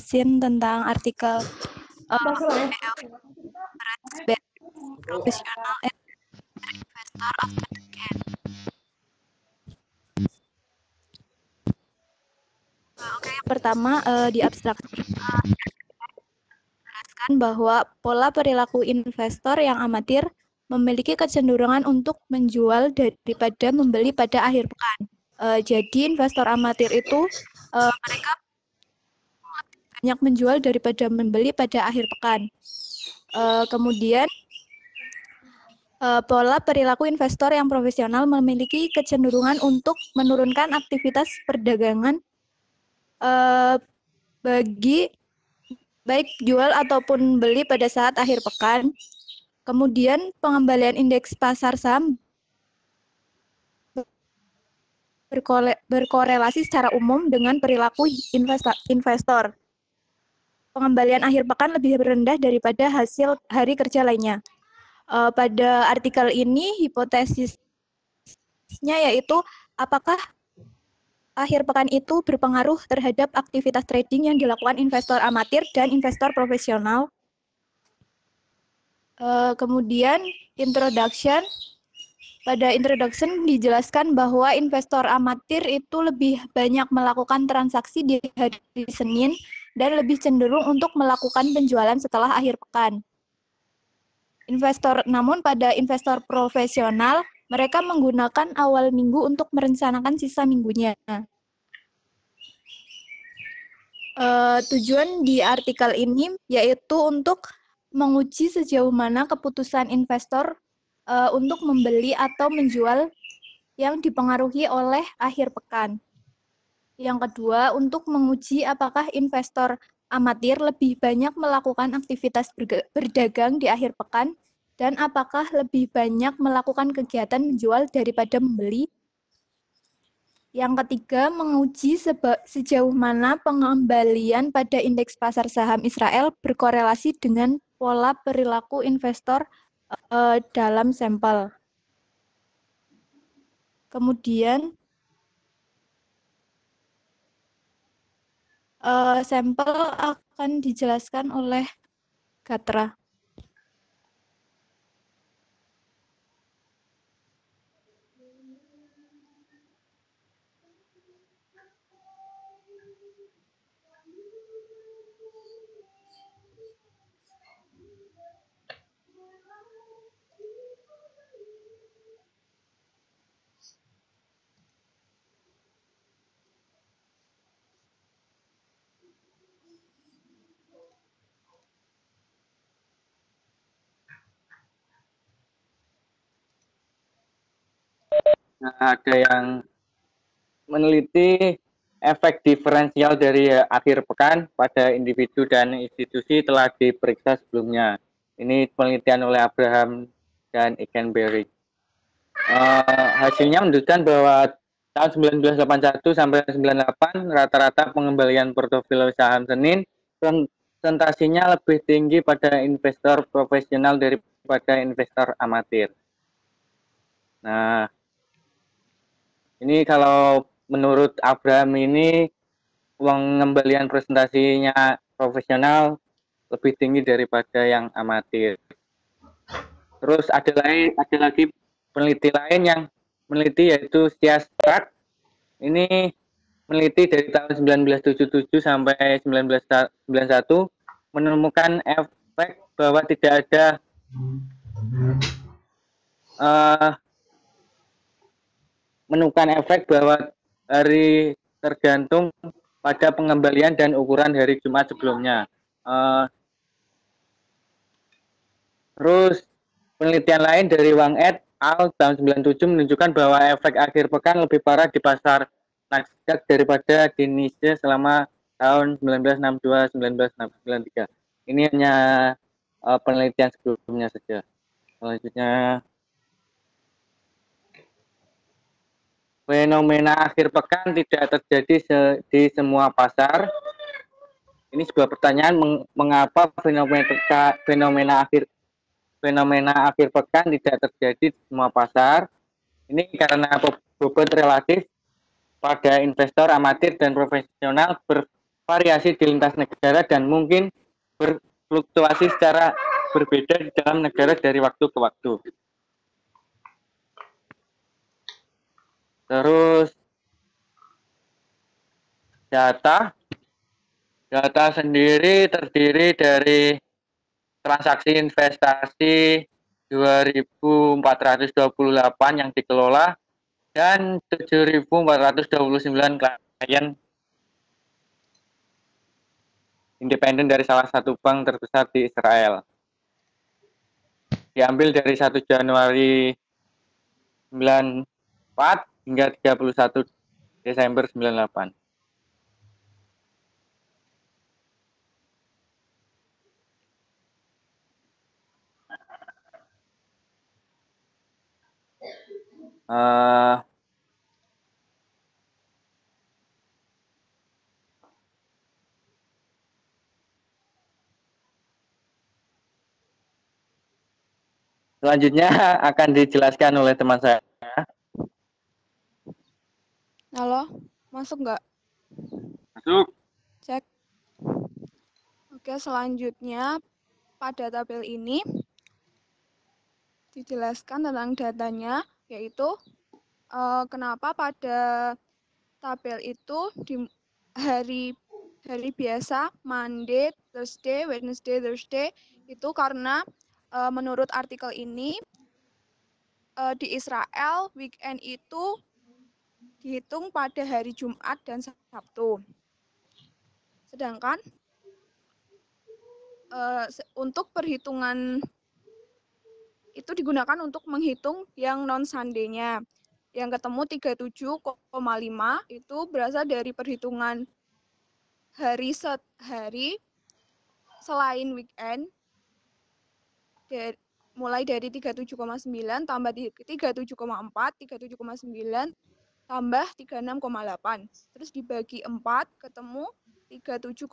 jelasin tentang artikel profesional investor after weekend. Oke, yang pertama di abstraksi jelaskan bahwa pola perilaku investor yang amatir memiliki kecenderungan untuk menjual daripada membeli pada akhir pekan. Jadi investor amatir itu mereka banyak menjual daripada membeli pada akhir pekan. Kemudian pola perilaku investor yang profesional memiliki kecenderungan untuk menurunkan aktivitas perdagangan bagi baik jual ataupun beli pada saat akhir pekan. Kemudian pengembalian indeks pasar saham berkorelasi secara umum dengan perilaku investor. Pengembalian akhir pekan lebih rendah daripada hasil hari kerja lainnya. Pada artikel ini hipotesisnya yaitu apakah akhir pekan itu berpengaruh terhadap aktivitas trading yang dilakukan investor amatir dan investor profesional. Kemudian introduction. Pada introduction dijelaskan bahwa investor amatir itu lebih banyak melakukan transaksi di hari Senin dan lebih cenderung untuk melakukan penjualan setelah akhir pekan. Namun pada investor profesional, mereka menggunakan awal minggu untuk merencanakan sisa minggunya. Tujuan di artikel ini yaitu untuk menguji sejauh mana keputusan investor untuk membeli atau menjual yang dipengaruhi oleh akhir pekan. Yang kedua, untuk menguji apakah investor amatir lebih banyak melakukan aktivitas berdagang di akhir pekan dan apakah lebih banyak melakukan kegiatan menjual daripada membeli. Yang ketiga, menguji sejauh mana pengembalian pada indeks pasar saham Israel berkorelasi dengan pola perilaku investor dalam sampel. Kemudian, sampel akan dijelaskan oleh Gatra. Nah, ada yang meneliti efek diferensial dari akhir pekan pada individu dan institusi telah diperiksa sebelumnya. Ini penelitian oleh Abraham dan Eikenberry. Hasilnya menunjukkan bahwa tahun 1981 sampai 98 rata-rata pengembalian portofolio saham Senin presentasinya lebih tinggi pada investor profesional daripada investor amatir. Nah, ini kalau menurut Abraham ini pengembalian presentasinya profesional lebih tinggi daripada yang amatir. Terus ada lagi peneliti lain yang meneliti yaitu Siastrat. Ini meneliti dari tahun 1977 sampai 1991 menemukan efek bahwa tidak ada menemukan efek bahwa hari tergantung pada pengembalian dan ukuran hari Jumat sebelumnya. Terus penelitian lain dari Wang et al. Tahun 97 menunjukkan bahwa efek akhir pekan lebih parah di pasar Nasdaq daripada di Nikkei selama tahun 1962-1993. Ini hanya penelitian sebelumnya saja. Selanjutnya, fenomena akhir pekan tidak terjadi di semua pasar. Ini sebuah pertanyaan, mengapa fenomena akhir pekan tidak terjadi di semua pasar. Ini karena bobot relatif pada investor amatir dan profesional variasi di lintas negara dan mungkin berfluktuasi secara berbeda di dalam negara dari waktu ke waktu. Terus data sendiri terdiri dari transaksi investasi 2.428 yang dikelola dan 7.429 klien independen dari salah satu bank terbesar di Israel. Diambil dari 1 Januari 94 hingga 31 Desember 98. Selanjutnya akan dijelaskan oleh teman saya. Halo, masuk nggak? Masuk. Cek. Oke, selanjutnya pada tabel ini dijelaskan tentang datanya, yaitu kenapa pada tabel itu di hari biasa, Monday, Thursday, Wednesday, Thursday, itu karena menurut artikel ini di Israel weekend itu dihitung pada hari Jumat dan Sabtu. Sedangkan untuk perhitungan itu digunakan untuk menghitung yang non-Sunday-nya. Yang ketemu 37,5 itu berasal dari perhitungan hari selain weekend, mulai dari 37,9 tambah 37,4, 37,9 tambah 36,8. Terus dibagi 4 ketemu 37,5.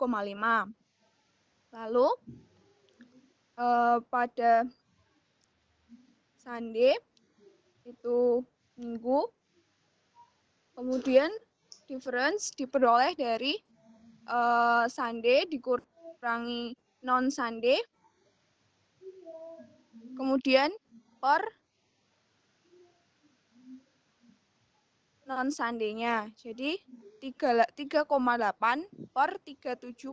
Lalu pada Sunday itu minggu, kemudian difference diperoleh dari Sunday dikurangi non-Sunday, kemudian per non-Sunday-nya. Jadi 3,8 per 37,5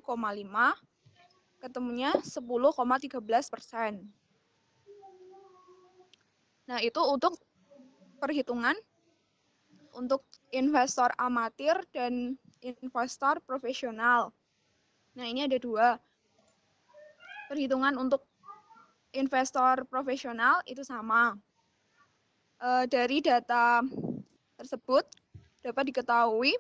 ketemunya 10,13%. Nah, itu untuk perhitungan untuk investor amatir dan investor profesional. Nah, ini ada dua. Perhitungan untuk investor profesional itu sama. Dari data tersebut dapat diketahui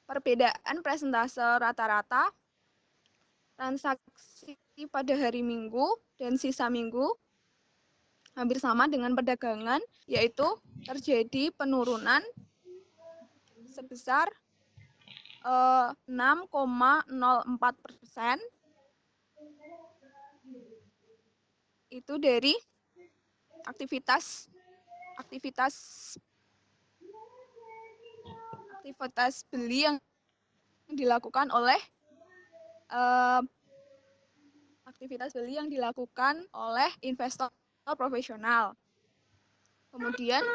perbedaan persentase rata-rata transaksi pada hari Minggu dan sisa minggu hampir sama dengan perdagangan, yaitu terjadi penurunan sebesar 6,04%. Itu dari aktivitas beli yang dilakukan oleh investor profesional. Kemudian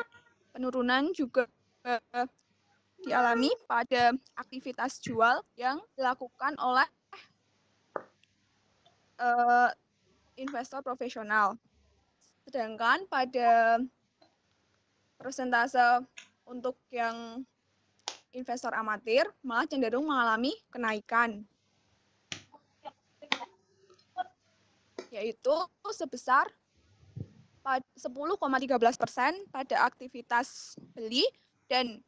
penurunan juga dialami pada aktivitas jual yang dilakukan oleh investor profesional. Sedangkan pada persentase untuk yang investor amatir malah cenderung mengalami kenaikan, yaitu sebesar 10,13% pada aktivitas beli dan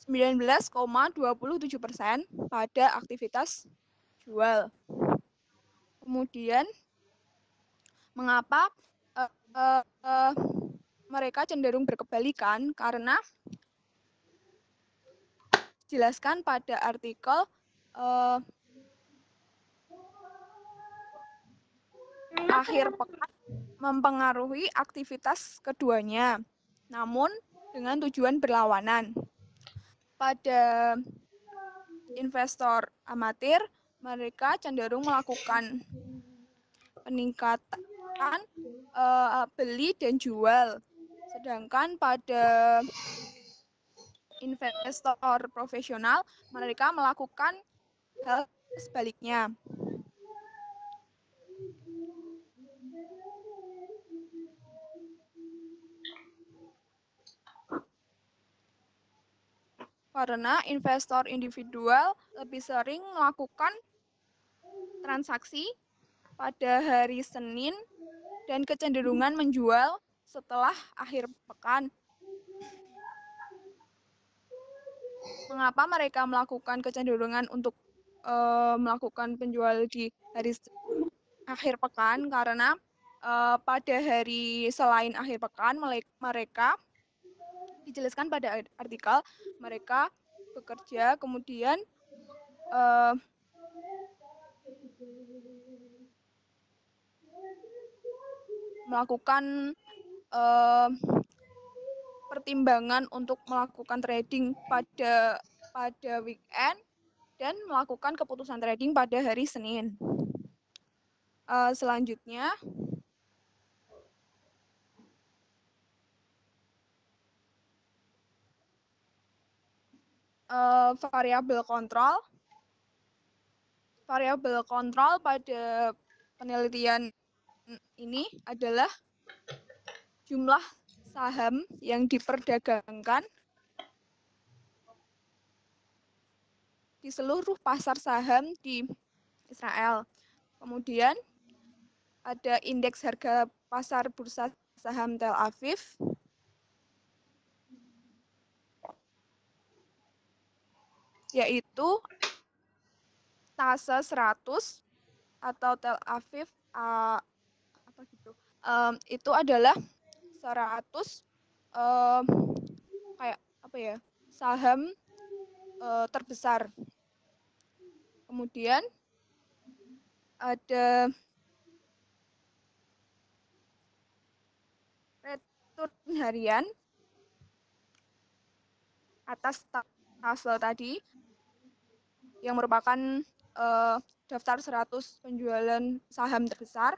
19,27% pada aktivitas jual. Kemudian, mengapa mereka cenderung berkebalikan? Karena dijelaskan pada artikel akhir pekan mempengaruhi aktivitas keduanya. namun dengan tujuan berlawanan. Pada investor amatir, mereka cenderung melakukan peningkatan beli dan jual. Sedangkan pada investor profesional, mereka melakukan hal sebaliknya. Karena investor individual lebih sering melakukan transaksi pada hari Senin dan kecenderungan menjual setelah akhir pekan. Mengapa mereka melakukan kecenderungan untuk melakukan penjual di hari akhir pekan? Karena pada hari selain akhir pekan, mereka dijelaskan pada artikel, mereka bekerja, kemudian melakukan pertimbangan untuk melakukan trading pada weekend dan melakukan keputusan trading pada hari Senin. Selanjutnya, variabel kontrol. Variabel kontrol pada penelitian ini adalah jumlah saham yang diperdagangkan di seluruh pasar saham di Israel. Kemudian ada indeks harga pasar bursa saham Tel Aviv, yaitu Tase 100 atau Tel Aviv apa gitu. Itu adalah 100 kayak apa ya? Saham terbesar. Kemudian ada return harian atas Tase tadi yang merupakan daftar 100 penjualan saham terbesar,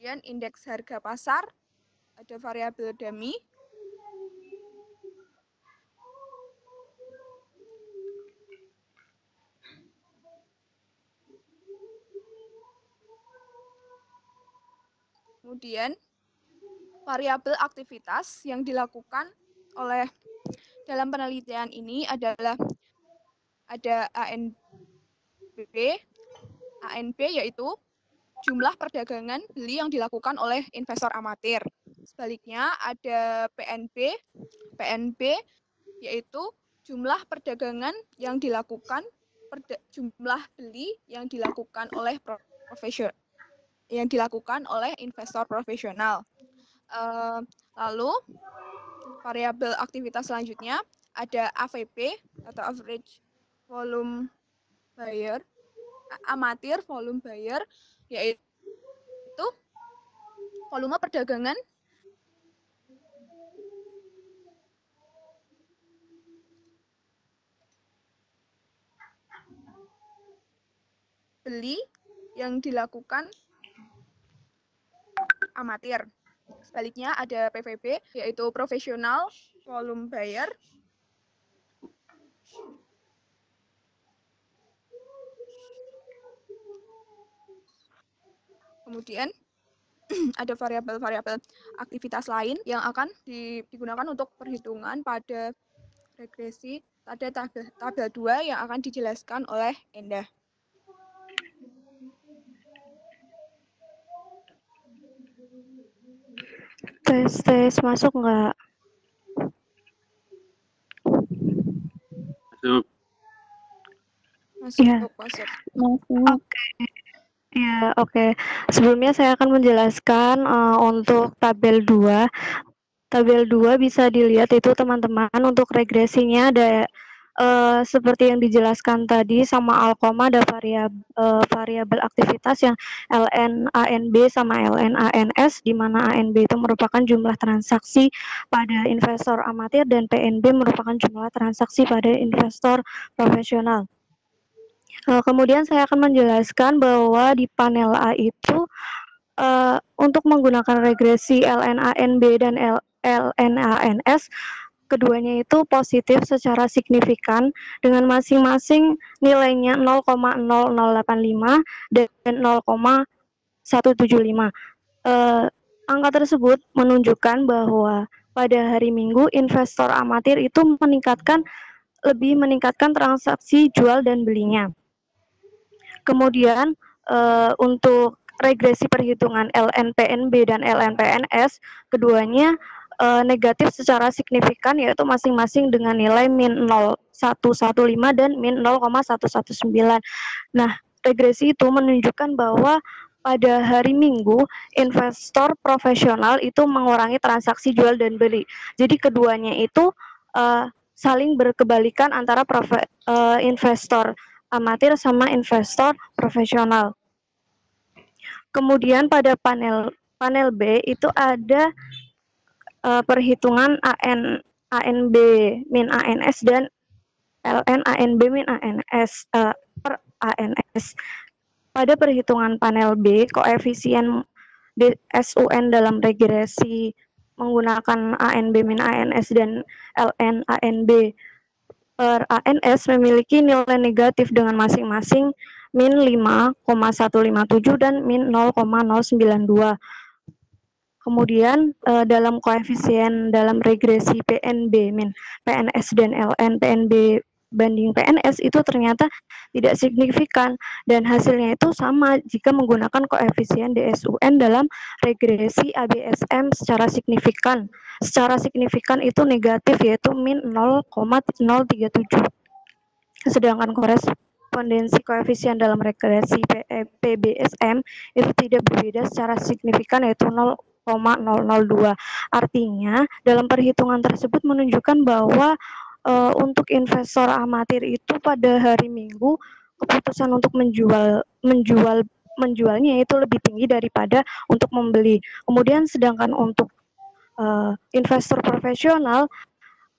dan indeks harga pasar, ada variabel dummy, kemudian variabel aktivitas yang dilakukan oleh dalam penelitian ini adalah ada ANB yaitu jumlah perdagangan beli yang dilakukan oleh investor amatir. Sebaliknya ada PNB yaitu jumlah perdagangan yang dilakukan jumlah beli yang dilakukan oleh investor profesional. Lalu variabel aktivitas selanjutnya ada AVP atau average volume buyer, amatir volume buyer, yaitu volume perdagangan beli yang dilakukan amatir. Sebaliknya ada PVB yaitu profesional volume buyer. Kemudian ada variabel-variabel aktivitas lain yang akan digunakan untuk perhitungan pada regresi. Ada tabel 2 yang akan dijelaskan oleh Endah. Tes masuk nggak? Masuk. Ya. Masuk. Oke. Ya, oke. Sebelumnya saya akan menjelaskan untuk tabel 2. Tabel 2 bisa dilihat itu teman-teman untuk regresinya ada seperti yang dijelaskan tadi sama Alkoma ada variabel aktivitas yang LNANB sama LNANS, di mana ANB itu merupakan jumlah transaksi pada investor amatir dan PNB merupakan jumlah transaksi pada investor profesional. Kemudian saya akan menjelaskan bahwa di panel A itu untuk menggunakan regresi LNANB dan LNANS, keduanya itu positif secara signifikan dengan masing-masing nilainya 0,0085 dan 0,175. Angka tersebut menunjukkan bahwa pada hari Minggu investor amatir itu lebih meningkatkan transaksi jual dan belinya. Kemudian untuk regresi perhitungan LNPNB dan LNPNS, keduanya negatif secara signifikan, yaitu masing-masing dengan nilai min 0,115 dan min 0,119. Nah, regresi itu menunjukkan bahwa pada hari Minggu investor profesional itu mengurangi transaksi jual dan beli. Jadi keduanya itu saling berkebalikan antara investor amatir sama investor profesional. Kemudian pada panel B itu ada perhitungan ANB min ANS dan LNANB min ANS per ANS. Pada perhitungan panel B, koefisien SUN dalam regresi menggunakan ANB min ANS dan LNANB per ANS memiliki nilai negatif dengan masing-masing min 5,157 dan min 0,092. Kemudian dalam koefisien dalam regresi PNB min PNS dan LN PNB banding PNS itu ternyata tidak signifikan, dan hasilnya itu sama jika menggunakan koefisien DSUN dalam regresi ABSM secara signifikan. Secara signifikan itu negatif, yaitu min 0,037. Sedangkan korespondensi koefisien dalam regresi PBSM itu tidak berbeda secara signifikan, yaitu 0,002. Artinya dalam perhitungan tersebut menunjukkan bahwa untuk investor amatir itu pada hari Minggu keputusan untuk menjualnya itu lebih tinggi daripada untuk membeli. Kemudian sedangkan untuk investor profesional,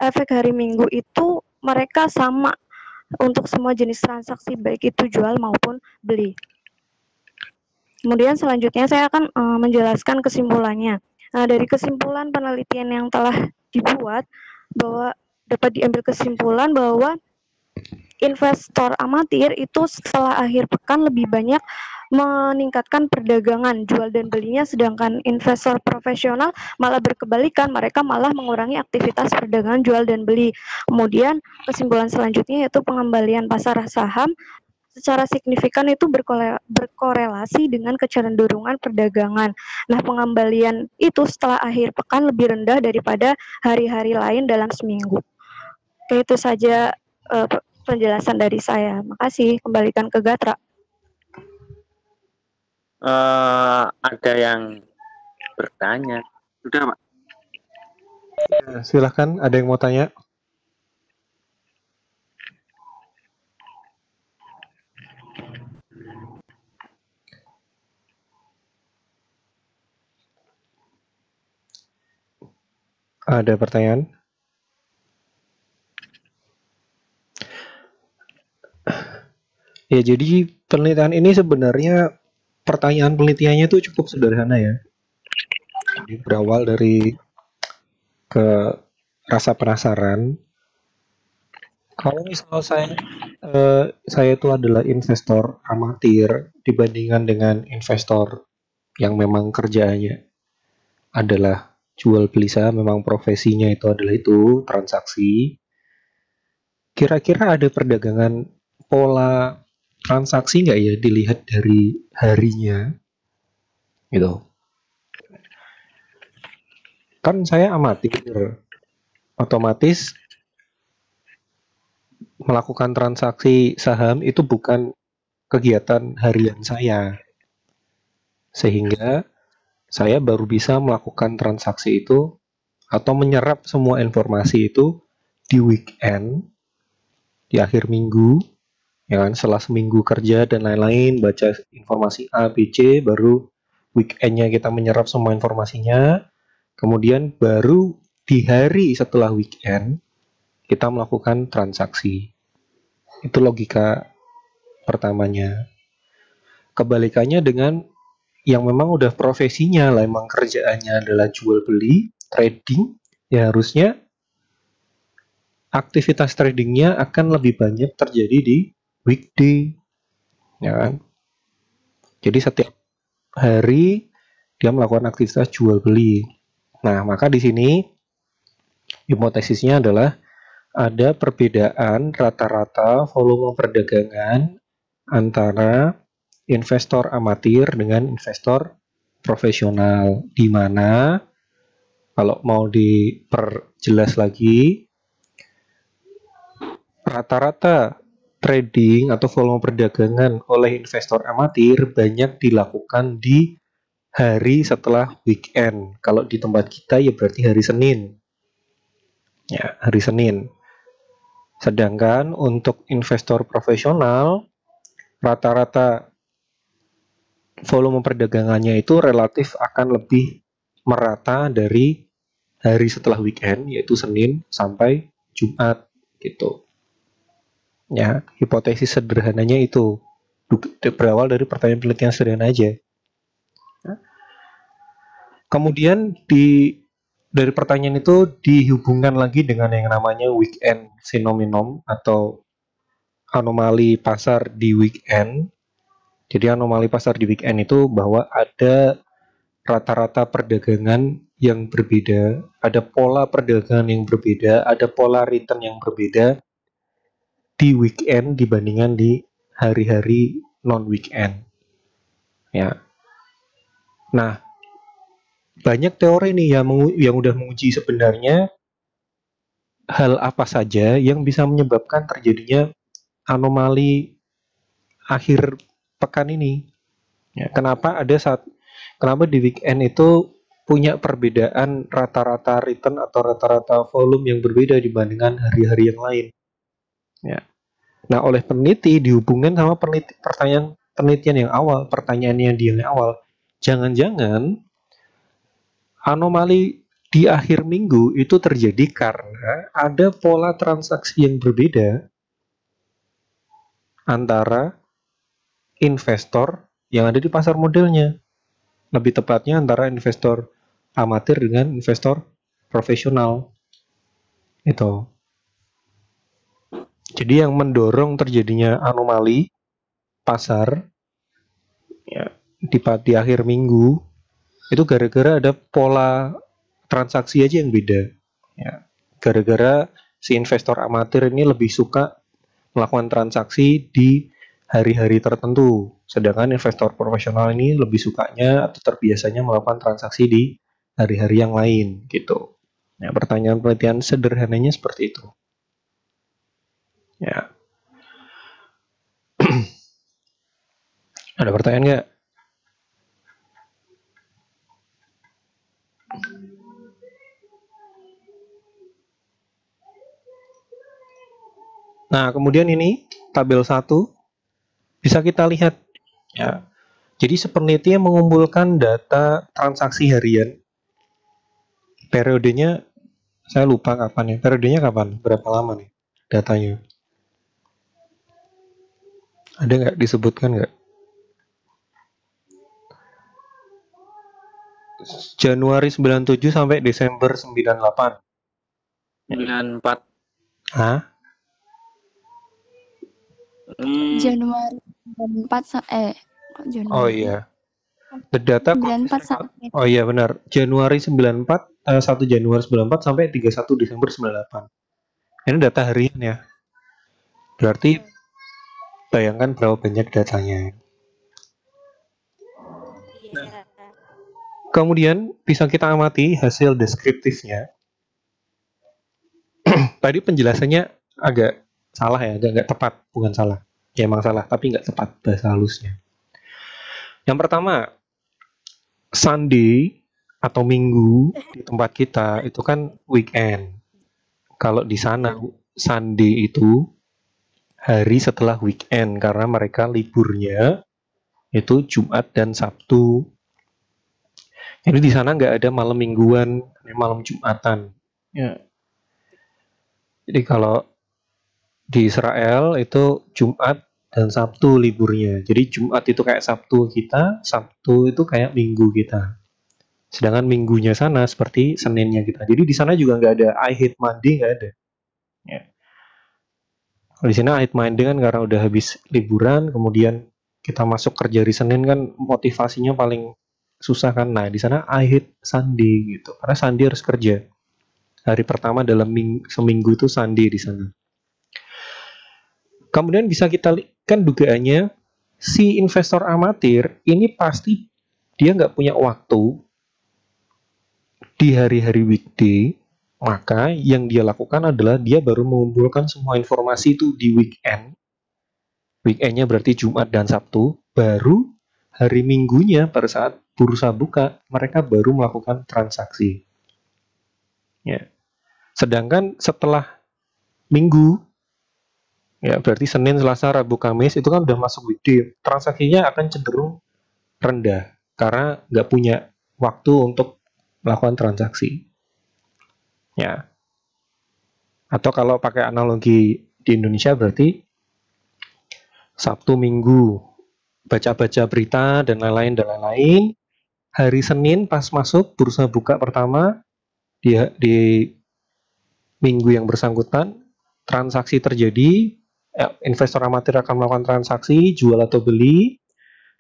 efek hari Minggu itu mereka sama untuk semua jenis transaksi, baik itu jual maupun beli. Kemudian selanjutnya saya akan menjelaskan kesimpulannya. Nah, dari kesimpulan penelitian yang telah dibuat, bahwa dapat diambil kesimpulan bahwa investor amatir itu setelah akhir pekan lebih banyak meningkatkan perdagangan jual dan belinya, sedangkan investor profesional malah berkebalikan, mereka malah mengurangi aktivitas perdagangan jual dan beli. Kemudian kesimpulan selanjutnya yaitu pengembalian pasar saham secara signifikan itu berkorelasi dengan kecenderungan perdagangan. Nah, pengembalian itu setelah akhir pekan lebih rendah daripada hari-hari lain dalam seminggu. Oke, itu saja penjelasan dari saya. Makasih. Kembalikan ke Gatra. Ada yang bertanya? Sudah, Pak? Ya, silahkan. Ada yang mau tanya? Ada pertanyaan? Ya, jadi penelitian ini sebenarnya pertanyaan penelitiannya itu cukup sederhana ya. Jadi berawal dari ke rasa penasaran. Kalau misal saya itu adalah investor amatir dibandingkan dengan investor yang memang kerjaannya adalah jual beli saham, memang profesinya itu adalah itu transaksi. Kira-kira ada perdagangan pola transaksi nggak ya dilihat dari harinya gitu. Kan saya amatir, otomatis melakukan transaksi saham itu bukan kegiatan harian saya, sehingga saya baru bisa melakukan transaksi itu atau menyerap semua informasi itu di weekend di akhir minggu, ya kan, setelah seminggu kerja dan lain-lain, baca informasi A, B, C, baru weekendnya kita menyerap semua informasinya, kemudian baru di hari setelah weekend kita melakukan transaksi. Itu logika pertamanya. Kebalikannya dengan yang memang udah profesinya lah, emang kerjaannya adalah jual beli, trading, ya harusnya aktivitas tradingnya akan lebih banyak terjadi di weekday, ya kan? Jadi setiap hari dia melakukan aktivitas jual beli. Nah, maka di sini hipotesisnya adalah ada perbedaan rata-rata volume perdagangan antara investor amatir dengan investor profesional, di mana kalau mau diperjelas lagi, rata-rata trading atau volume perdagangan oleh investor amatir banyak dilakukan di hari setelah weekend. Kalau di tempat kita ya berarti hari Senin. Ya, hari Senin. Sedangkan untuk investor profesional, rata-rata volume perdagangannya itu relatif akan lebih merata dari hari setelah weekend, yaitu Senin sampai Jumat gitu. Ya, hipotesis sederhananya itu berawal dari pertanyaan penelitian sederhana aja. Kemudian dari pertanyaan itu dihubungkan lagi dengan yang namanya weekend phenomenon atau anomali pasar di weekend. Jadi anomali pasar di weekend itu bahwa ada rata-rata perdagangan yang berbeda, ada pola perdagangan yang berbeda, ada pola return yang berbeda di weekend dibandingkan di hari-hari non-weekend. Ya. Nah, banyak teori nih yang udah menguji sebenarnya hal apa saja yang bisa menyebabkan terjadinya anomali akhir pekan ini. Ya, kenapa di weekend itu punya perbedaan rata-rata return atau rata-rata volume yang berbeda dibandingkan hari-hari yang lain. Ya. Nah, oleh peneliti dihubungkan sama pertanyaan penelitian yang awal, pertanyaannya yang awal. Jangan-jangan anomali di akhir minggu itu terjadi karena ada pola transaksi yang berbeda antara investor yang ada di pasar modelnya. Lebih tepatnya antara investor amatir dengan investor profesional. Itu. Jadi yang mendorong terjadinya anomali pasar ya, di akhir minggu itu gara-gara ada pola transaksi aja yang beda. Ya, gara-gara si investor amatir ini lebih suka melakukan transaksi di hari-hari tertentu, sedangkan investor profesional ini lebih sukanya atau terbiasanya melakukan transaksi di hari-hari yang lain, gitu. Ya, pertanyaan penelitian sederhananya seperti itu. Ya. Ada pertanyaan nggak? Nah, kemudian ini tabel 1 bisa kita lihat ya. Jadi peneliti mengumpulkan data transaksi harian. Periodenya saya lupa kapan ya. Periodenya kapan? Berapa lama nih datanya? Ada nggak disebutkan nggak? Januari 97 sampai Desember 98. 94. Hah? Januari 94 kok Januari? Oh iya. The data 94 sampai. Oh iya benar. Januari 94 1 Januari 94 sampai 31 Desember 98. Ini data harian ya. Berarti bayangkan berapa banyak datanya. Iya. Kemudian bisa kita amati hasil deskriptifnya. Tadi penjelasannya agak salah ya, agak nggak tepat, bukan salah. Ya emang salah, tapi nggak tepat bahasa halusnya. Yang pertama, Sunday atau Minggu di tempat kita itu kan weekend. Kalau di sana Sunday itu hari setelah weekend karena mereka liburnya itu Jumat dan Sabtu. Jadi di sana nggak ada malam mingguan, malam Jumatan. Ya. Jadi kalau di Israel itu Jumat dan Sabtu liburnya. Jadi Jumat itu kayak Sabtu kita, Sabtu itu kayak Minggu kita. Sedangkan minggunya sana seperti Seninnya kita. Jadi di sana juga nggak ada I hate Monday, nggak ada. Ya. Di sini I hate Monday kan karena udah habis liburan, kemudian kita masuk kerja di Senin kan motivasinya paling susah kan. Nah di sana I hate Sunday gitu. Karena Sunday harus kerja. Hari pertama dalam seminggu itu Sunday di sana. Kemudian bisa kita kan dugaannya si investor amatir ini pasti dia nggak punya waktu di hari-hari weekday, maka yang dia lakukan adalah dia baru mengumpulkan semua informasi itu di weekend. Weekendnya berarti Jumat dan Sabtu, baru hari Minggunya pada saat bursa buka, mereka baru melakukan transaksi. Ya. Sedangkan setelah Minggu, ya berarti Senin, Selasa, Rabu, Kamis itu kan udah masuk weekday. Transaksinya akan cenderung rendah karena nggak punya waktu untuk melakukan transaksi. Ya. Atau kalau pakai analogi di Indonesia berarti Sabtu, Minggu baca-baca berita dan lain-lain. Hari Senin pas masuk bursa buka pertama di minggu yang bersangkutan transaksi terjadi. Investor amatir akan melakukan transaksi jual atau beli,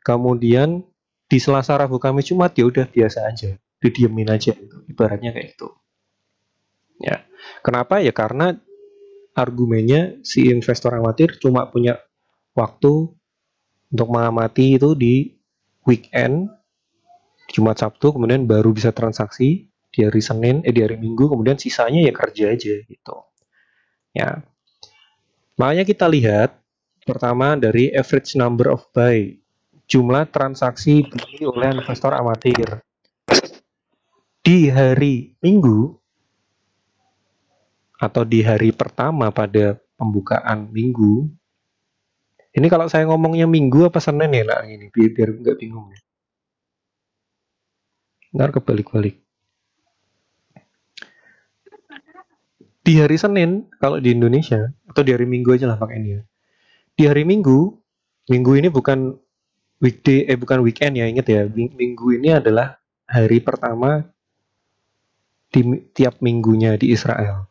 kemudian di Selasa, Rabu, Kamis, Jumat ya udah biasa aja, didiemin aja gitu. Ibaratnya kayak gitu. Ya, kenapa ya? Karena argumennya si investor amatir cuma punya waktu untuk mengamati itu di weekend, Jumat, Sabtu, kemudian baru bisa transaksi di hari Senin, di hari Minggu, kemudian sisanya ya kerja aja gitu. Ya. Makanya kita lihat pertama dari average number of buy, jumlah transaksi beli oleh investor amatir. Di hari Minggu atau di hari pertama pada pembukaan Minggu, ini kalau saya ngomongnya Minggu apa Senin ya, nah ini biar nggak bingung ya. Ntar kebalik-balik. Di hari Senin, kalau di Indonesia, atau di hari Minggu aja lah pakai ini ya. Di hari Minggu ini bukan weekday, bukan weekend ya, ingat ya. Minggu ini adalah hari pertama di tiap minggunya di Israel.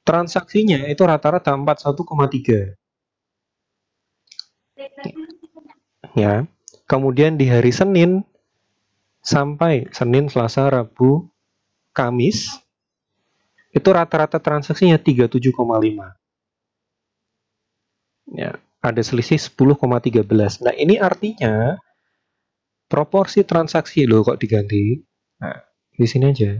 Transaksinya itu rata-rata 41,3. Ya. Kemudian di hari Senin sampai Senin, Selasa, Rabu, Kamis itu rata-rata transaksinya 37,5. Ya, ada selisih 10,13. Nah, ini artinya proporsi transaksi loh kok diganti. Nah, di sini aja.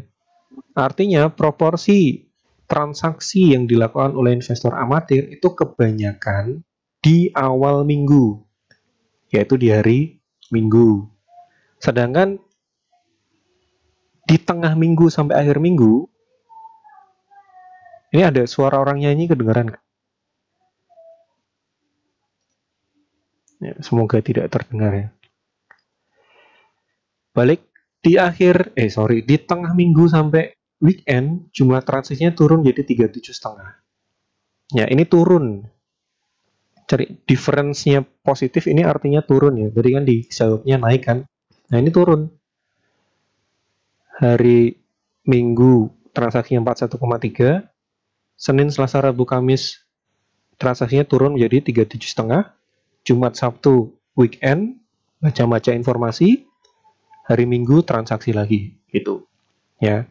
Artinya proporsi transaksi yang dilakukan oleh investor amatir itu kebanyakan di awal minggu, yaitu di hari Minggu. Sedangkan di tengah minggu sampai akhir minggu, ini ada suara orang nyanyi kedengaran nggak? Ya, semoga tidak terdengar ya. Balik di di tengah minggu sampai weekend jumlah transaksinya turun jadi 37,5. Ya, ini turun. Cari difference-nya positif ini artinya turun ya. Tadi kan dijawabnya naik kan. Nah, ini turun. Hari Minggu transaksinya 41,3. Senin, Selasa, Rabu, Kamis transaksinya turun menjadi 37,5. Jumat, Sabtu, weekend, baca-baca informasi. Hari Minggu transaksi lagi, gitu. Ya.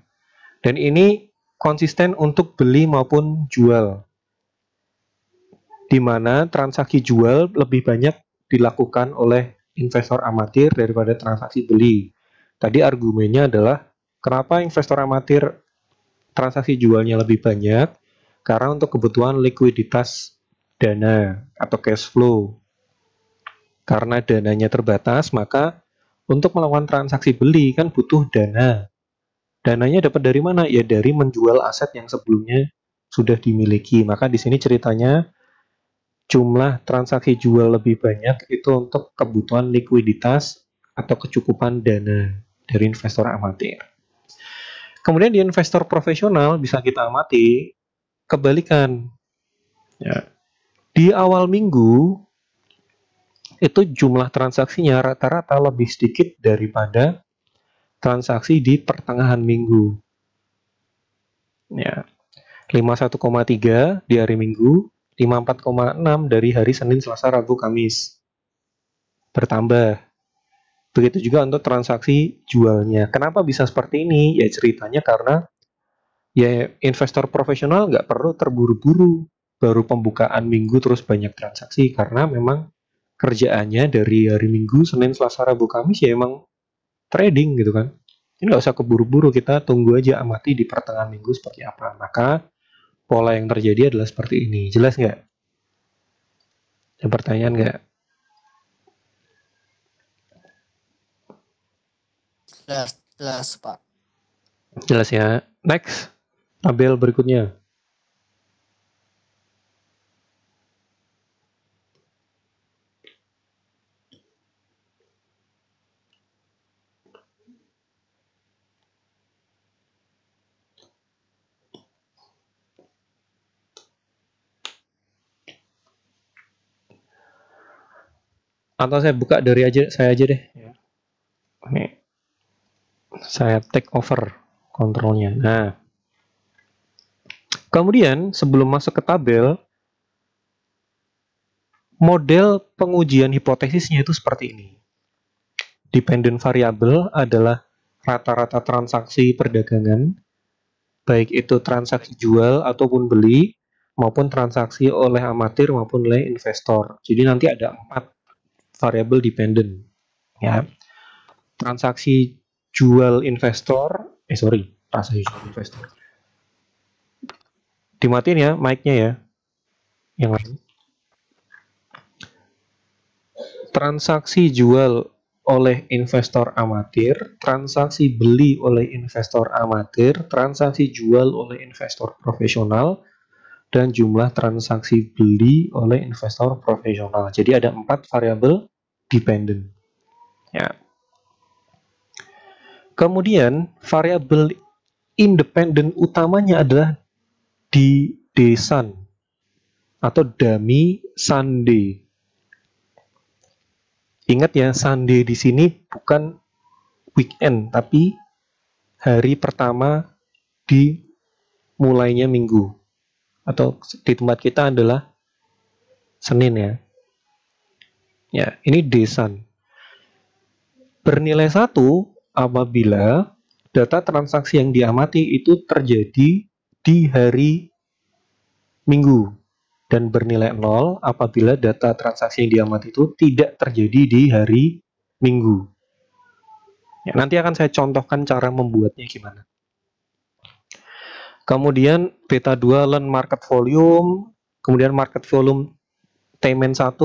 Dan ini konsisten untuk beli maupun jual. Di mana transaksi jual lebih banyak dilakukan oleh investor amatir daripada transaksi beli. Tadi argumennya adalah kenapa investor amatir transaksi jualnya lebih banyak? Karena untuk kebutuhan likuiditas dana atau cash flow. Karena dananya terbatas, maka untuk melakukan transaksi beli kan butuh dana. Dananya dapat dari mana? Ya dari menjual aset yang sebelumnya sudah dimiliki. Maka di sini ceritanya jumlah transaksi jual lebih banyak itu untuk kebutuhan likuiditas atau kecukupan dana dari investor amatir. Kemudian di investor profesional bisa kita amati kebalikan. Ya. Di awal minggu itu jumlah transaksinya rata-rata lebih sedikit daripada transaksi di pertengahan minggu. Ya. 51,3 di hari Minggu, 54,6 dari hari Senin, Selasa, Rabu, Kamis. Bertambah. Begitu juga untuk transaksi jualnya. Kenapa bisa seperti ini? Ya ceritanya karena ya investor profesional nggak perlu terburu-buru baru pembukaan minggu terus banyak transaksi karena memang kerjaannya dari hari Minggu, Senin, Selasa, Rabu, Kamis ya emang trading gitu kan. Ini nggak usah keburu-buru, kita tunggu aja amati di pertengahan minggu seperti apa. Maka pola yang terjadi adalah seperti ini. Jelas nggak? Ada pertanyaan nggak? Jelas, Pak. Jelas ya. Next, tabel berikutnya. Atau saya buka dari saya aja deh. Ini saya take over kontrolnya. Nah, kemudian sebelum masuk ke tabel, model pengujian hipotesisnya itu seperti ini. Dependent variable adalah rata-rata transaksi perdagangan, baik itu transaksi jual ataupun beli, maupun transaksi oleh amatir maupun oleh investor. Jadi nanti ada 4 variabel dependent. Ya. Transaksi jual investor, transaksi jual investor. Dimatiin ya mic-nya ya. Yang lain. Transaksi jual oleh investor amatir, transaksi beli oleh investor amatir, transaksi jual oleh investor profesional, dan jumlah transaksi beli oleh investor profesional. Jadi ada 4 variabel dependent. Ya. Kemudian variabel independen utamanya adalah di DSUN atau dummy Sunday. Ingat ya, Sunday di sini bukan weekend, tapi hari pertama di mulainya minggu. Atau di tempat kita adalah Senin ya. Ya, ini DSUN. Bernilai 1 apabila data transaksi yang diamati itu terjadi di hari Minggu. Dan bernilai 0 apabila data transaksi yang diamati itu tidak terjadi di hari Minggu. Ya, nanti akan saya contohkan cara membuatnya gimana. Kemudian beta 2 learn market volume, kemudian market volume T-1.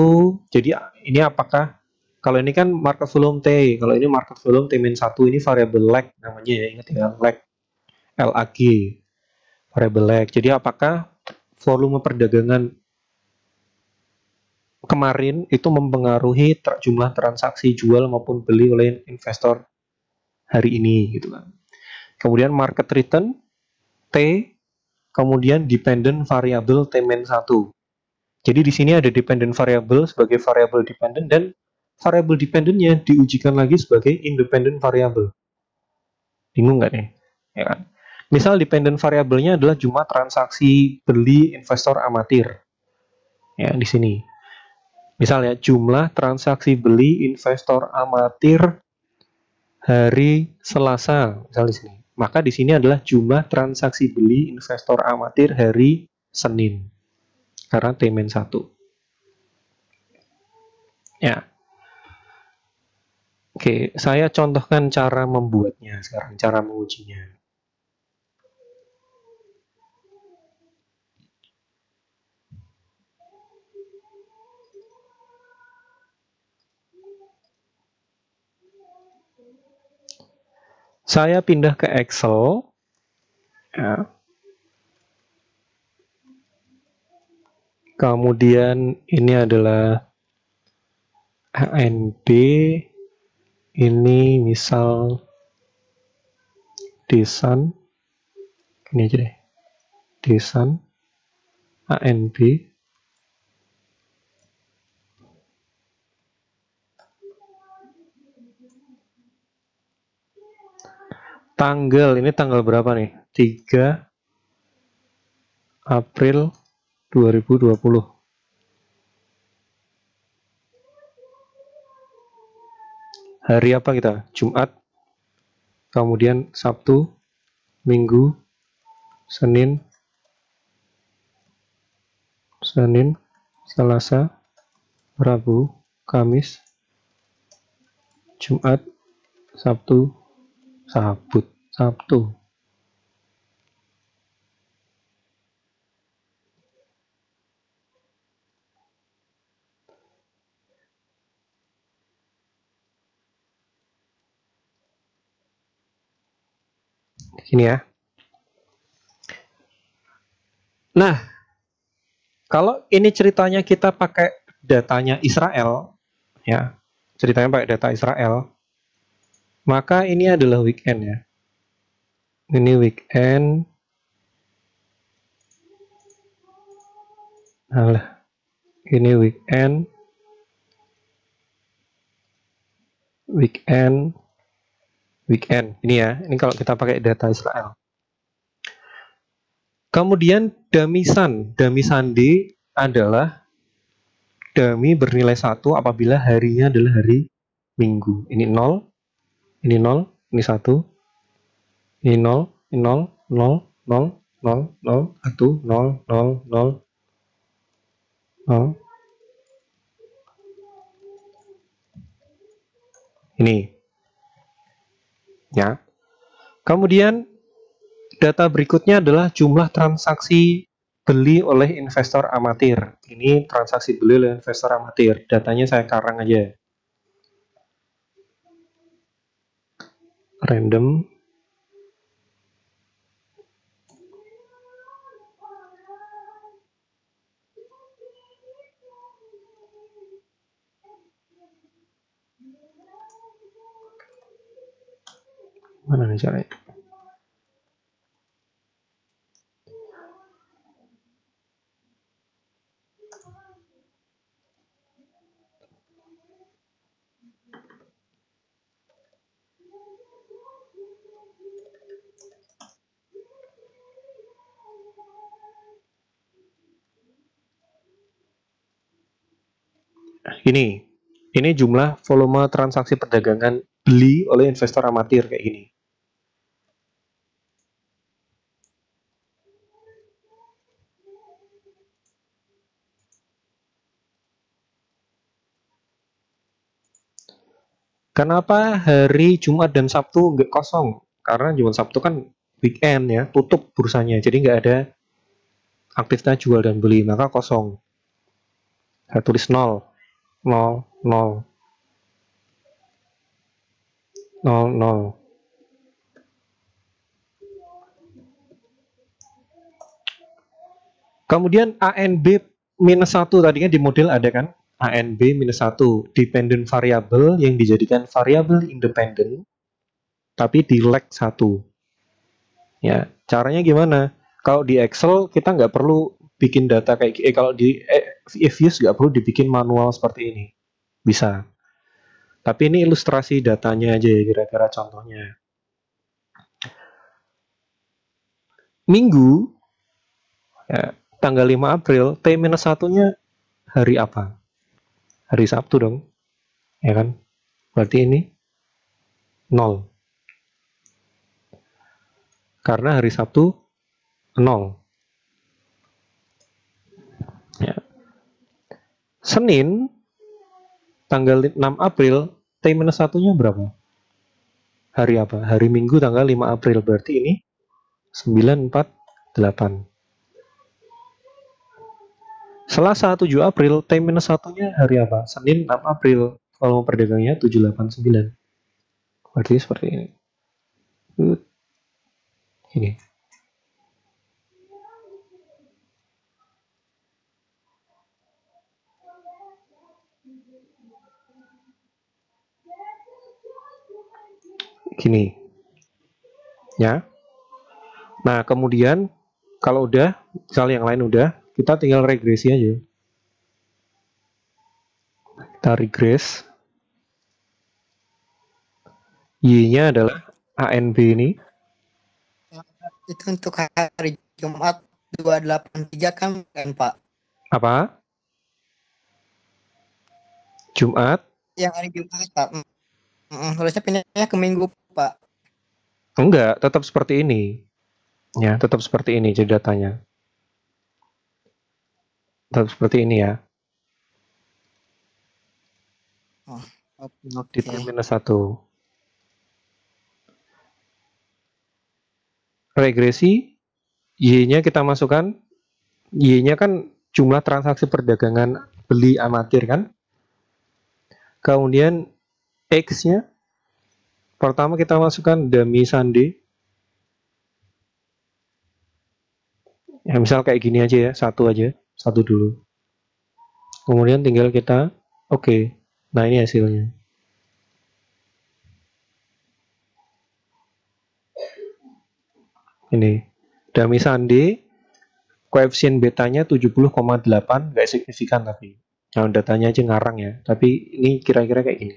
Jadi ini apakah, kalau ini kan market volume T, kalau ini market volume T-1, ini variable lag namanya ya, ingat ya, lag, LAG, variable lag. Jadi apakah volume perdagangan kemarin itu mempengaruhi jumlah transaksi jual maupun beli oleh investor hari ini gitu kan. Kemudian market return T, kemudian dependent variable T-1. Jadi di sini ada dependent variable sebagai variable dependent dan variable dependentnya diujikan lagi sebagai independent variable. Bingung nggak nih? Ya kan? Misal dependent variabelnya adalah jumlah transaksi beli investor amatir. Ya, di sini. Misalnya jumlah transaksi beli investor amatir hari Selasa, misal di sini. Maka di sini adalah jumlah transaksi beli investor amatir hari Senin. Karena T-1. Ya. Oke, saya contohkan cara membuatnya sekarang, cara mengujinya. Saya pindah ke Excel. Ya. Kemudian ini adalah ANB, ini misal Desan, ini aja deh, Desan, ANB, tanggal, ini tanggal berapa nih? 3 April 2020. Hari apa kita? Jumat, kemudian Sabtu, Minggu, Senin, Selasa, Rabu, Kamis, Jumat, Sabtu, Sabtu. Ini ya. Nah, kalau ini ceritanya kita pakai datanya Israel, ya, ceritanya pakai data Israel, maka ini adalah weekend ya. Ini weekend. Alah, ini weekend. Ini ya. Ini kalau kita pakai data Israel. Kemudian damisan. Damisan D adalah dami bernilai 1 apabila harinya adalah hari Minggu. Ini 0, ini 0, ini 1, ini 0, ini 0, 0, 0, 0, 0, 1, 0, 0, 0, 0. Ini. Ya. Kemudian data berikutnya adalah jumlah transaksi beli oleh investor amatir. Ini transaksi beli oleh investor amatir. Datanya saya karang aja. Random. Mana nih caranya? Ini jumlah volume transaksi perdagangan beli oleh investor amatir kayak gini. Kenapa hari Jumat dan Sabtu nggak kosong? Karena Jumat Sabtu kan weekend ya, tutup bursanya, jadi nggak ada aktivitas jual dan beli, maka kosong. Saya tulis 0, 0, 0, 0, 0. Kemudian ANB minus 1 tadinya di model ada kan? ANB minus 1, dependent variable yang dijadikan variable independent, tapi di lag 1. Ya, caranya gimana? Kalau di Excel kita nggak perlu bikin data kayak kalau di EViews nggak perlu dibikin manual seperti ini. Bisa. Tapi ini ilustrasi datanya aja ya, kira-kira contohnya. Minggu, ya, tanggal 5 April, T-1-nya hari apa? Hari Sabtu dong. Ya kan? Berarti ini 0. Karena hari Sabtu 0. Ya. Senin, tanggal 6 April, T-1-nya berapa? Hari apa? Hari Minggu tanggal 5 April. Berarti ini 948. Selasa 7 April, T-1-nya hari apa? Senin 6 April. Volume perdagangnya 789. Berarti seperti ini. Ini. gini. Ya. Nah, kemudian kalau udah, misal yang lain udah, kita tinggal regresi aja. Kita regres. Y-nya adalah ANB ini. Itu untuk hari Jumat 283 kan Pak? Apa? Jumat? Yang hari Jumat Pak. Harusnya pindahnya ke Minggu Pak. Enggak, tetap seperti ini. Ya, tetap seperti ini jadi datanya. Tetap seperti ini ya. Oke. Di T-1. Regresi, Y-nya kita masukkan. Y-nya kan jumlah transaksi perdagangan beli amatir kan. Kemudian X-nya, pertama kita masukkan dummy Sunday. Ya, misal kayak gini aja ya, satu dulu. Kemudian tinggal kita oke. Nah, ini hasilnya. Ini dummy Sunday, koefisien betanya 70,8, nggak signifikan tapi. Nah, datanya aja ngarang ya, tapi ini kira-kira kayak gini.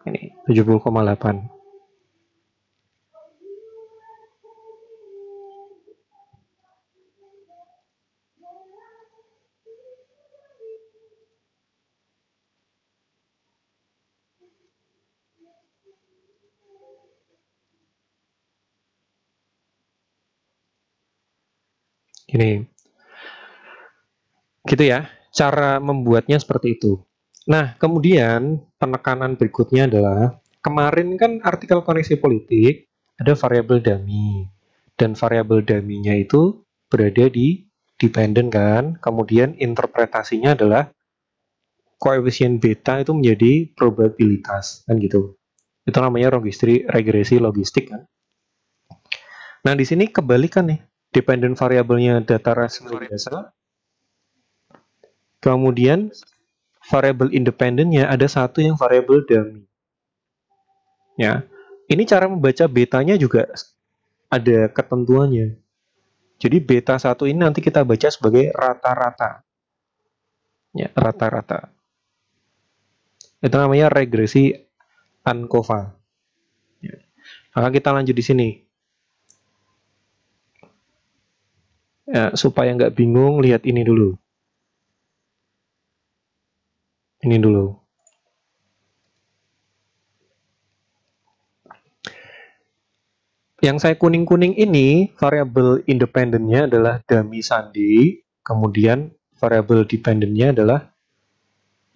Ini 70,8. Ini. Gitu ya, cara membuatnya seperti itu. Nah, kemudian penekanan berikutnya adalah, kemarin kan artikel koneksi politik ada variabel dummy, dan variabel dummy-nya itu berada di dependent kan, kemudian interpretasinya adalah koefisien beta itu menjadi probabilitas, kan gitu. Itu namanya regresi logistik kan. Nah, di sini kebalikan nih, dependent variabelnya data rasional biasa, kemudian variabel independennya ada satu yang variabel dummy. Ya, ini cara membaca betanya juga ada ketentuannya. Jadi beta 1 ini nanti kita baca sebagai rata-rata. Ya, rata-rata. Itu namanya regresi ANCOVA. Ya. Maka kita lanjut di sini. Ya, supaya nggak bingung, lihat ini dulu. Ini dulu. Yang saya kuning-kuning ini, variabel independennya adalah dummy Sunday, kemudian variabel dependentnya adalah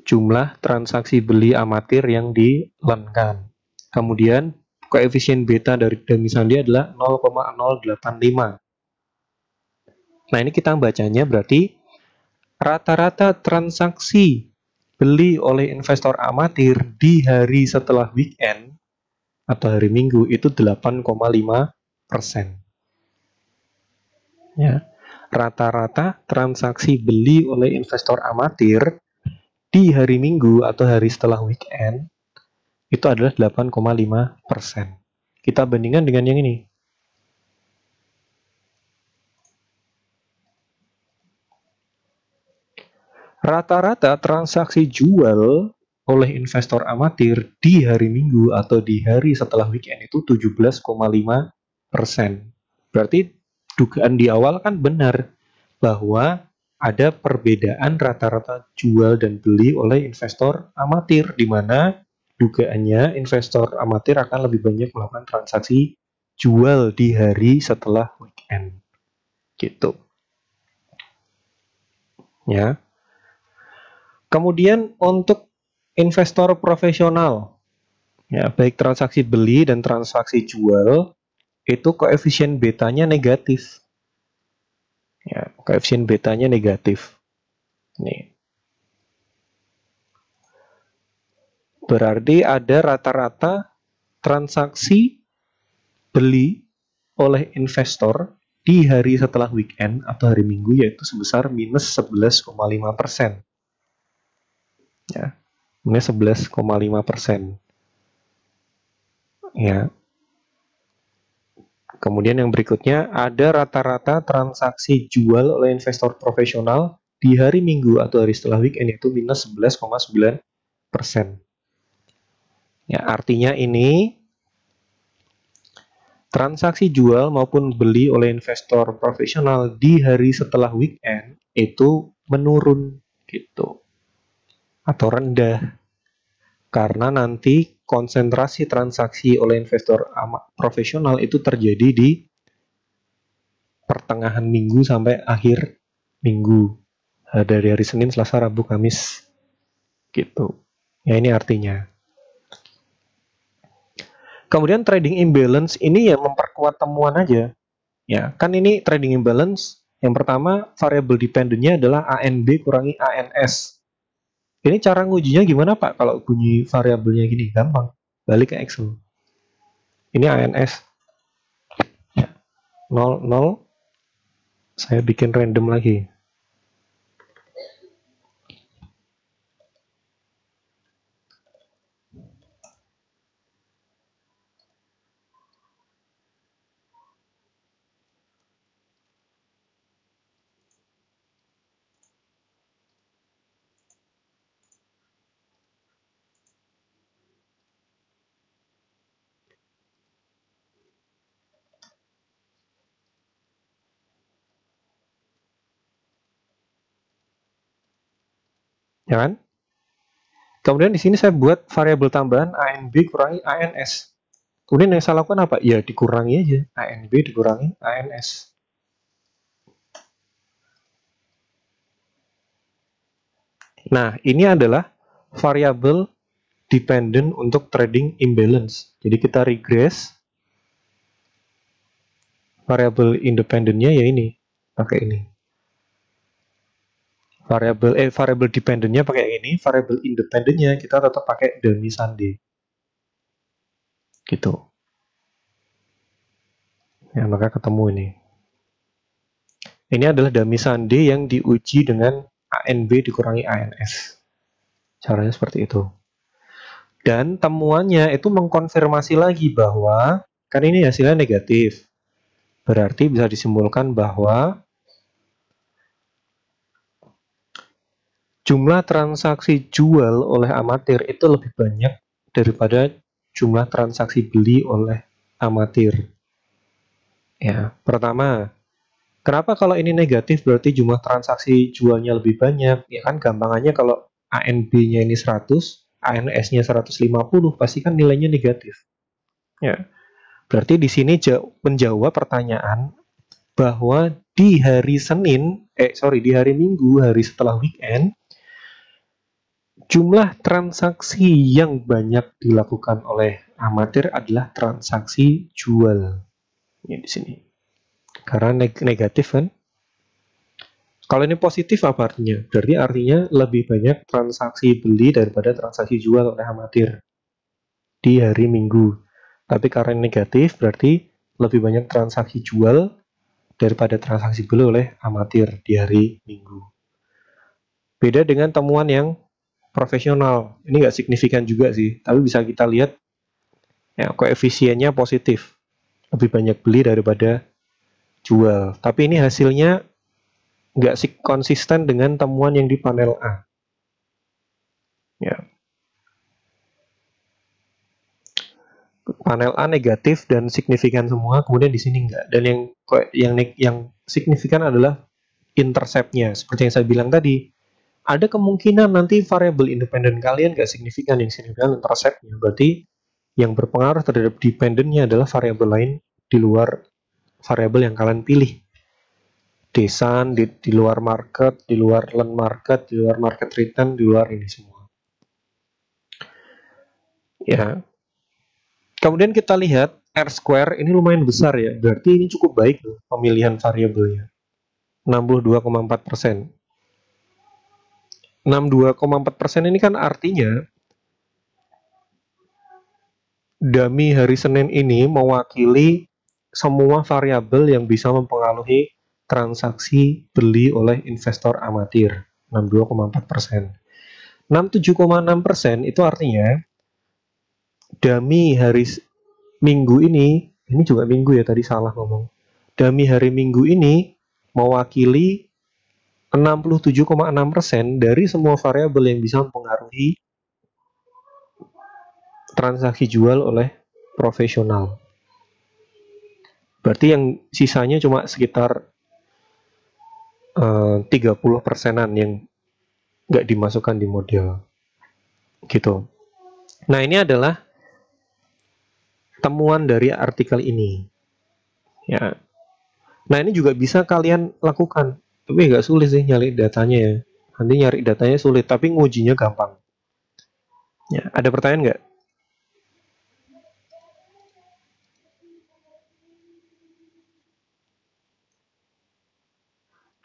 jumlah transaksi beli amatir yang dilenkan. Kemudian koefisien beta dari dummy Sunday adalah 0,085. Nah, ini kita bacanya berarti rata-rata transaksi beli oleh investor amatir di hari setelah weekend atau hari Minggu itu 8,5%. Ya. Rata-rata transaksi beli oleh investor amatir di hari Minggu atau hari setelah weekend itu adalah 8,5%. Kita bandingkan dengan yang ini. Rata-rata transaksi jual oleh investor amatir di hari Minggu atau di hari setelah weekend itu 17,5%. Berarti dugaan di awal kan benar bahwa ada perbedaan rata-rata jual dan beli oleh investor amatir, di mana dugaannya investor amatir akan lebih banyak melakukan transaksi jual di hari setelah weekend. Gitu. Ya. Kemudian untuk investor profesional, ya, baik transaksi beli dan transaksi jual, itu koefisien betanya negatif. Ya, koefisien betanya negatif. Nih. Berarti ada rata-rata transaksi beli oleh investor di hari setelah weekend atau hari Minggu yaitu sebesar minus 11,5%. Ya, minus 11,5%. Ya. Kemudian yang berikutnya ada rata-rata transaksi jual oleh investor profesional di hari Minggu atau hari setelah weekend itu minus 11,9%. Ya, artinya ini transaksi jual maupun beli oleh investor profesional di hari setelah weekend itu menurun gitu atau rendah karena nanti konsentrasi transaksi oleh investor profesional itu terjadi di pertengahan minggu sampai akhir minggu, dari hari Senin, Selasa, Rabu, Kamis gitu. Ya, ini artinya. Kemudian trading imbalance ini ya memperkuat temuan aja. Ya, kan ini trading imbalance. Yang pertama, variable dependent-nya adalah ANB kurangi ANS. Ini cara ngujinya gimana, Pak? Kalau bunyi variabelnya gini, gampang. Balik ke Excel. Ini ANS. Ya, 0, 0. Saya bikin random lagi. Ya kan? Kemudian di sini saya buat variabel tambahan ANB kurangi ANS. Kemudian yang saya lakukan apa? Ya dikurangi aja. ANB dikurangi ANS. Nah, ini adalah variabel dependent untuk trading imbalance. Jadi kita regress. Variabel independentnya ya ini. Pakai ini. Variabel dependentnya pakai ini. Variabel independentnya kita tetap pakai dummy Sunday. Gitu. Ya, maka ketemu ini. Ini adalah dummy Sunday yang diuji dengan ANB dikurangi ANS. Caranya seperti itu. Dan temuannya itu mengkonfirmasi lagi bahwa kan ini hasilnya negatif. Berarti bisa disimpulkan bahwa jumlah transaksi jual oleh amatir itu lebih banyak daripada jumlah transaksi beli oleh amatir. Ya, pertama, kenapa kalau ini negatif berarti jumlah transaksi jualnya lebih banyak? Ya kan gampangannya kalau ANB-nya ini 100, ANS-nya 150, pasti kan nilainya negatif. Ya. Berarti di sini menjawab pertanyaan bahwa di hari hari Minggu, hari setelah weekend, jumlah transaksi yang banyak dilakukan oleh amatir adalah transaksi jual. Ini di sini. Karena negatif kan? Kalau ini positif apa artinya? Berarti artinya lebih banyak transaksi beli daripada transaksi jual oleh amatir di hari Minggu. Tapi karena negatif berarti lebih banyak transaksi jual daripada transaksi beli oleh amatir di hari Minggu. Beda dengan temuan yang profesional. Ini nggak signifikan juga sih, tapi bisa kita lihat ya, koefisiennya positif. Lebih banyak beli daripada jual. Tapi ini hasilnya nggak konsisten dengan temuan yang di panel A. Ya. Panel A negatif dan signifikan semua, kemudian di sini enggak. Dan yang signifikan adalah intercept-nya. Seperti yang saya bilang tadi, ada kemungkinan nanti variabel independen kalian enggak signifikan, yang signifikan intercept-nya. Berarti yang berpengaruh terhadap dependent-nya adalah variabel lain di luar variabel yang kalian pilih. Desan, di luar market, di luar land market, di luar market return, di luar ini semua. Ya. Kemudian kita lihat R-square ini lumayan besar ya, berarti ini cukup baik loh pemilihan variabelnya. 62,4%. 62,4% ini kan artinya dummy hari Senin ini mewakili semua variabel yang bisa mempengaruhi transaksi beli oleh investor amatir. 62,4%. 67,6% itu artinya dummy hari minggu ini juga minggu ya, tadi salah ngomong. Dummy hari Minggu ini mewakili 67,6% dari semua variabel yang bisa mempengaruhi transaksi jual oleh profesional. Berarti yang sisanya cuma sekitar 30%-an yang nggak dimasukkan di model. Gitu. Nah, ini adalah temuan dari artikel ini. Ya. Nah, ini juga bisa kalian lakukan. Tapi nggak sulit sih nyari datanya ya. Nanti nyari datanya sulit, tapi ngujinya gampang. Ya, ada pertanyaan nggak?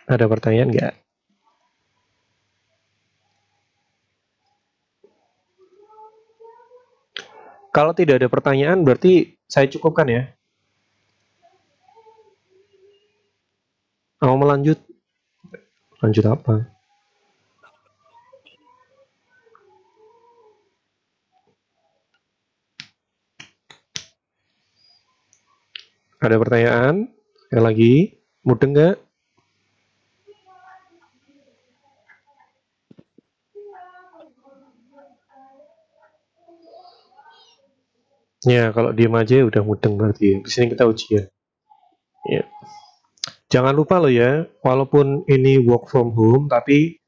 Ada pertanyaan nggak? Kalau tidak ada pertanyaan, berarti saya cukupkan ya. Mau melanjut? Lanjut apa? Ada pertanyaan? Sekali lagi, mudeng nggak? Ya, kalau diem aja udah mudeng berarti. Di sini kita ujian. Ya. Jangan lupa loh ya, walaupun ini work from home, tapi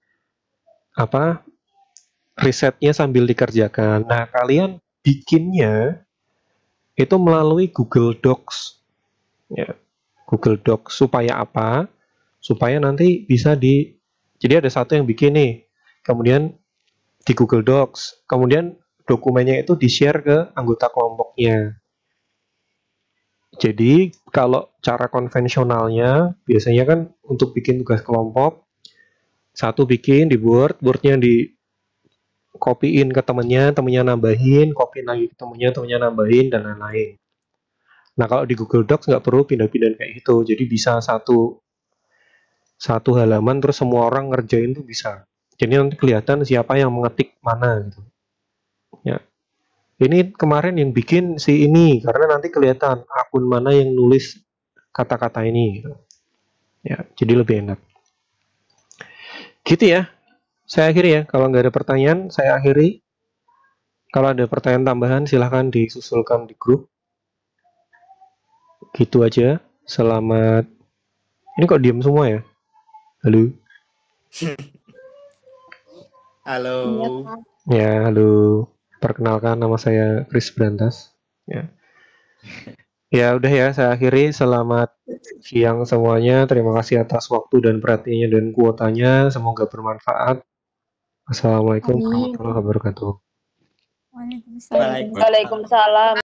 risetnya sambil dikerjakan. Nah, kalian bikinnya itu melalui Google Docs. Ya, Google Docs supaya apa? Supaya nanti bisa jadi ada satu yang bikin nih, kemudian di Google Docs, kemudian dokumennya itu di-share ke anggota kelompoknya. Jadi kalau cara konvensionalnya biasanya kan untuk bikin tugas kelompok, satu bikin di Word, Word-nya di copy-in ke temennya nambahin, copy lagi ke temennya nambahin, dan lain-lain. Nah, kalau di Google Docs nggak perlu pindah-pindah kayak gitu, jadi bisa satu halaman terus semua orang ngerjain tuh bisa. Jadi nanti kelihatan siapa yang mengetik mana gitu. Ya. Ini kemarin yang bikin si ini karena nanti kelihatan akun mana yang nulis kata-kata ini gitu. Ya, jadi lebih enak. Gitu ya. Saya akhiri ya. Kalau nggak ada pertanyaan, saya akhiri. Kalau ada pertanyaan tambahan, silahkan disusulkan di grup. Gitu aja. Selamat. Ini kok diam semua ya? Halo. Halo. Iya, Pak. Ya, halo. Perkenalkan, nama saya Chris Brantas. Ya. Ya udah ya, saya akhiri. Selamat siang semuanya. Terima kasih atas waktu dan perhatiannya dan kuotanya. Semoga bermanfaat. Assalamualaikum Amin. warahmatullahi wabarakatuh. Waalaikumsalam. Waalaikumsalam. Waalaikumsalam.